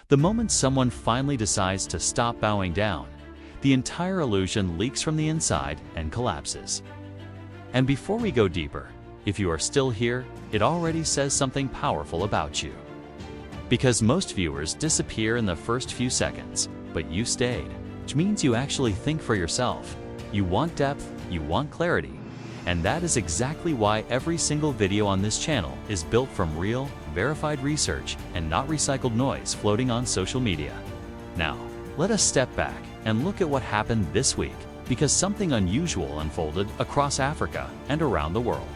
The moment someone finally decides to stop bowing down, the entire illusion leaks from the inside and collapses. And before we go deeper, if you are still here, it already says something powerful about you. Because most viewers disappear in the first few seconds, but you stayed, which means you actually think for yourself. You want depth, you want clarity, and that is exactly why every single video on this channel is built from real, verified research and not recycled noise floating on social media. Now, let us step back and look at what happened this week, because something unusual unfolded across Africa and around the world.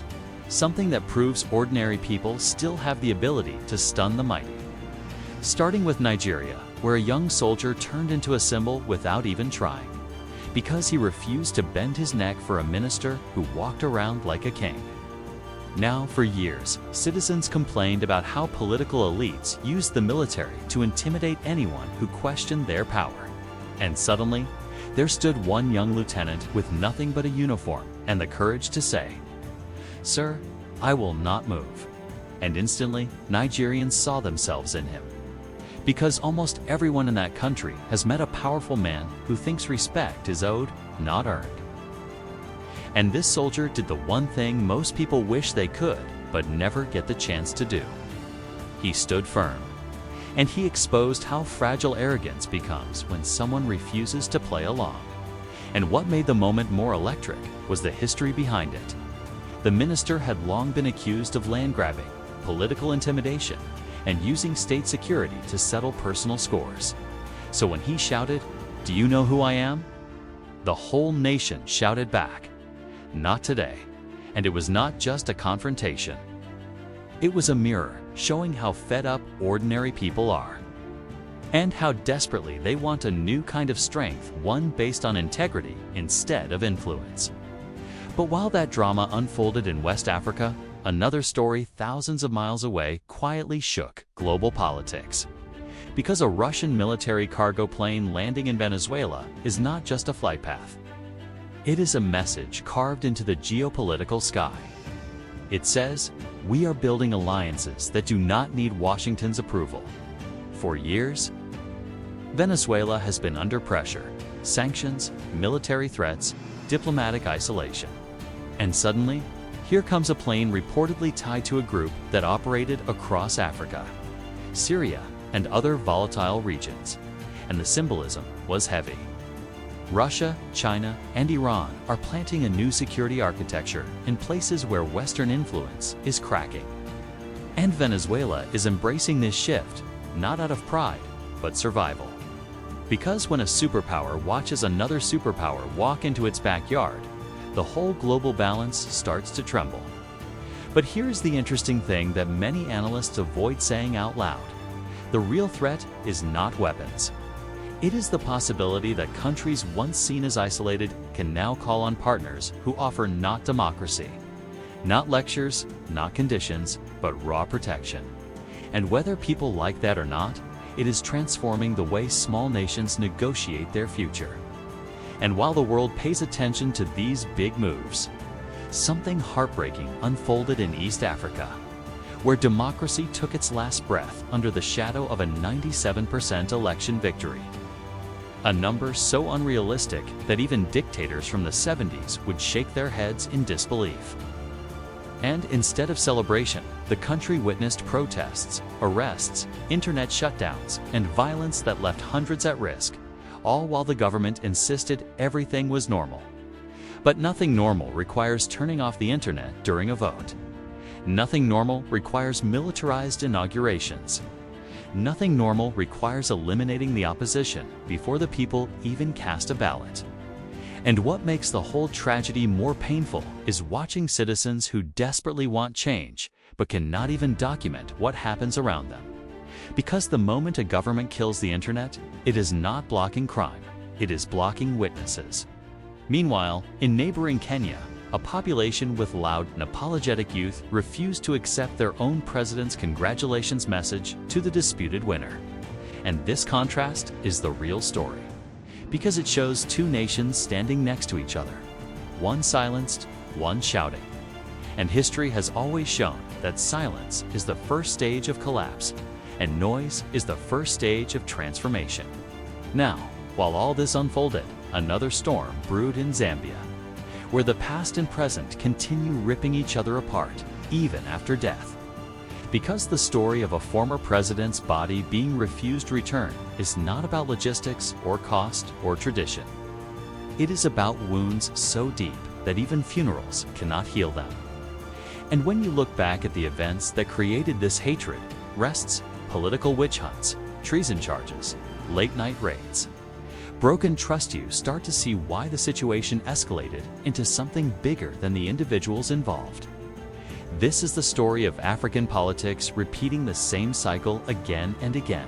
Something that proves ordinary people still have the ability to stun the mighty. Starting with Nigeria, where a young soldier turned into a symbol without even trying, because he refused to bend his neck for a minister who walked around like a king. Now, for years, citizens complained about how political elites used the military to intimidate anyone who questioned their power. And suddenly, there stood one young lieutenant with nothing but a uniform and the courage to say, "Sir, I will not move." And instantly, Nigerians saw themselves in him. Because almost everyone in that country has met a powerful man who thinks respect is owed, not earned. And this soldier did the one thing most people wish they could, but never get the chance to do. He stood firm. And he exposed how fragile arrogance becomes when someone refuses to play along. And what made the moment more electric was the history behind it. The minister had long been accused of land grabbing, political intimidation, and using state security to settle personal scores. So when he shouted, "Do you know who I am?" the whole nation shouted back, "Not today." And it was not just a confrontation. It was a mirror showing how fed up ordinary people are, and how desperately they want a new kind of strength, one based on integrity instead of influence. But while that drama unfolded in West Africa, another story thousands of miles away quietly shook global politics. Because a Russian military cargo plane landing in Venezuela is not just a flight path. It is a message carved into the geopolitical sky. It says, "We are building alliances that do not need Washington's approval." For years, Venezuela has been under pressure: sanctions, military threats, diplomatic isolation. And suddenly, here comes a plane reportedly tied to a group that operated across Africa, Syria, and other volatile regions. And the symbolism was heavy. Russia, China, and Iran are planting a new security architecture in places where Western influence is cracking. And Venezuela is embracing this shift, not out of pride, but survival. Because when a superpower watches another superpower walk into its backyard, the whole global balance starts to tremble. But here's the interesting thing that many analysts avoid saying out loud. The real threat is not weapons. It is the possibility that countries once seen as isolated can now call on partners who offer not democracy, not lectures, not conditions, but raw protection. And whether people like that or not, it is transforming the way small nations negotiate their future. And while the world pays attention to these big moves, something heartbreaking unfolded in East Africa, where democracy took its last breath under the shadow of a 97% election victory. A number so unrealistic that even dictators from the 70s would shake their heads in disbelief. And instead of celebration, the country witnessed protests, arrests, internet shutdowns, and violence that left hundreds at risk, all while the government insisted everything was normal. But nothing normal requires turning off the internet during a vote. Nothing normal requires militarized inaugurations. Nothing normal requires eliminating the opposition before the people even cast a ballot. And what makes the whole tragedy more painful is watching citizens who desperately want change but cannot even document what happens around them. Because the moment a government kills the internet, it is not blocking crime, it is blocking witnesses. Meanwhile, in neighboring Kenya, a population with loud and apologetic youth refused to accept their own president's congratulations message to the disputed winner. And this contrast is the real story, because it shows two nations standing next to each other, one silenced, one shouting. And history has always shown that silence is the first stage of collapse, and noise is the first stage of transformation. Now, while all this unfolded, another storm brewed in Zambia, where the past and present continue ripping each other apart, even after death. Because the story of a former president's body being refused return is not about logistics or cost or tradition. It is about wounds so deep that even funerals cannot heal them. And when you look back at the events that created this hatred, arrests, political witch hunts, treason charges, late-night raids, broken trust, you start to see why the situation escalated into something bigger than the individuals involved. This is the story of African politics repeating the same cycle again and again.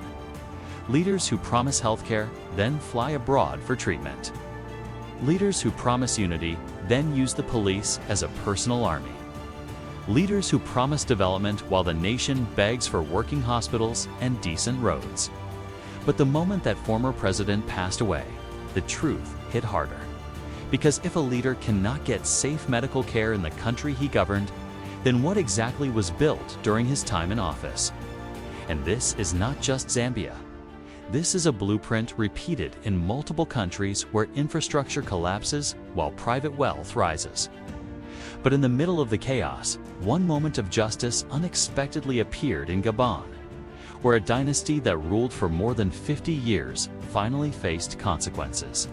Leaders who promise healthcare, then fly abroad for treatment. Leaders who promise unity, then use the police as a personal army. Leaders who promise development while the nation begs for working hospitals and decent roads. But the moment that former president passed away, the truth hit harder. Because if a leader cannot get safe medical care in the country he governed, then what exactly was built during his time in office? And this is not just Zambia. This is a blueprint repeated in multiple countries where infrastructure collapses while private wealth rises. But in the middle of the chaos, one moment of justice unexpectedly appeared in Gabon, where a dynasty that ruled for more than 50 years finally faced consequences.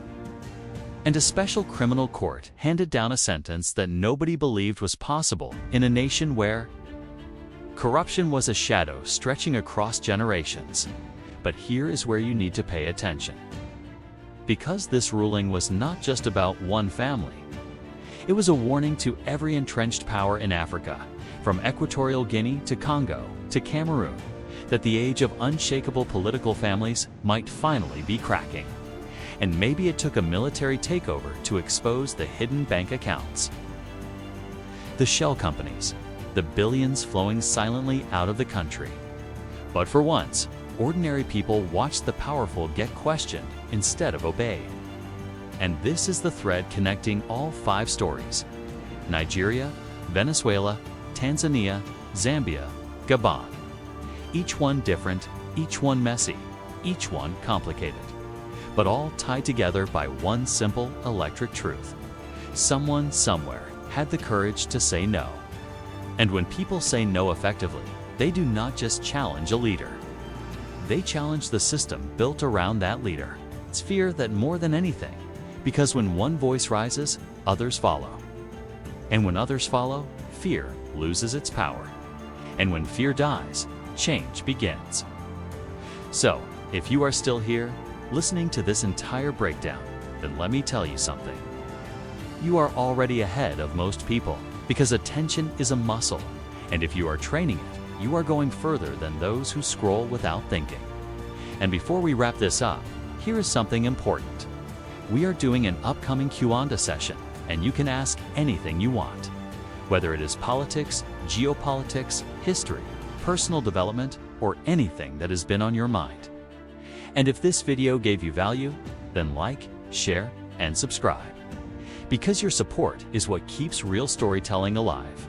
And a special criminal court handed down a sentence that nobody believed was possible in a nation where corruption was a shadow stretching across generations. But here is where you need to pay attention. Because this ruling was not just about one family. It was a warning to every entrenched power in Africa, from Equatorial Guinea to Congo to Cameroon, that the age of unshakable political families might finally be cracking. And maybe it took a military takeover to expose the hidden bank accounts. The shell companies, the billions flowing silently out of the country. But for once, ordinary people watched the powerful get questioned instead of obeyed. And this is the thread connecting all 5 stories: Nigeria, Venezuela, Tanzania, Zambia, Gabon. Each one different, each one messy, each one complicated, but all tied together by one simple electric truth. Someone somewhere had the courage to say no. And when people say no effectively, they do not just challenge a leader. They challenge the system built around that leader. It's fear that more than anything, because when one voice rises, others follow. And when others follow, fear loses its power. And when fear dies, change begins. So, if you are still here, listening to this entire breakdown, then let me tell you something. You are already ahead of most people, because attention is a muscle, and if you are training it, you are going further than those who scroll without thinking. And before we wrap this up, here is something important. We are doing an upcoming Q&A session, and you can ask anything you want, whether it is politics, geopolitics, history, personal development, or anything that has been on your mind. And if this video gave you value, then like, share, and subscribe. Because your support is what keeps real storytelling alive.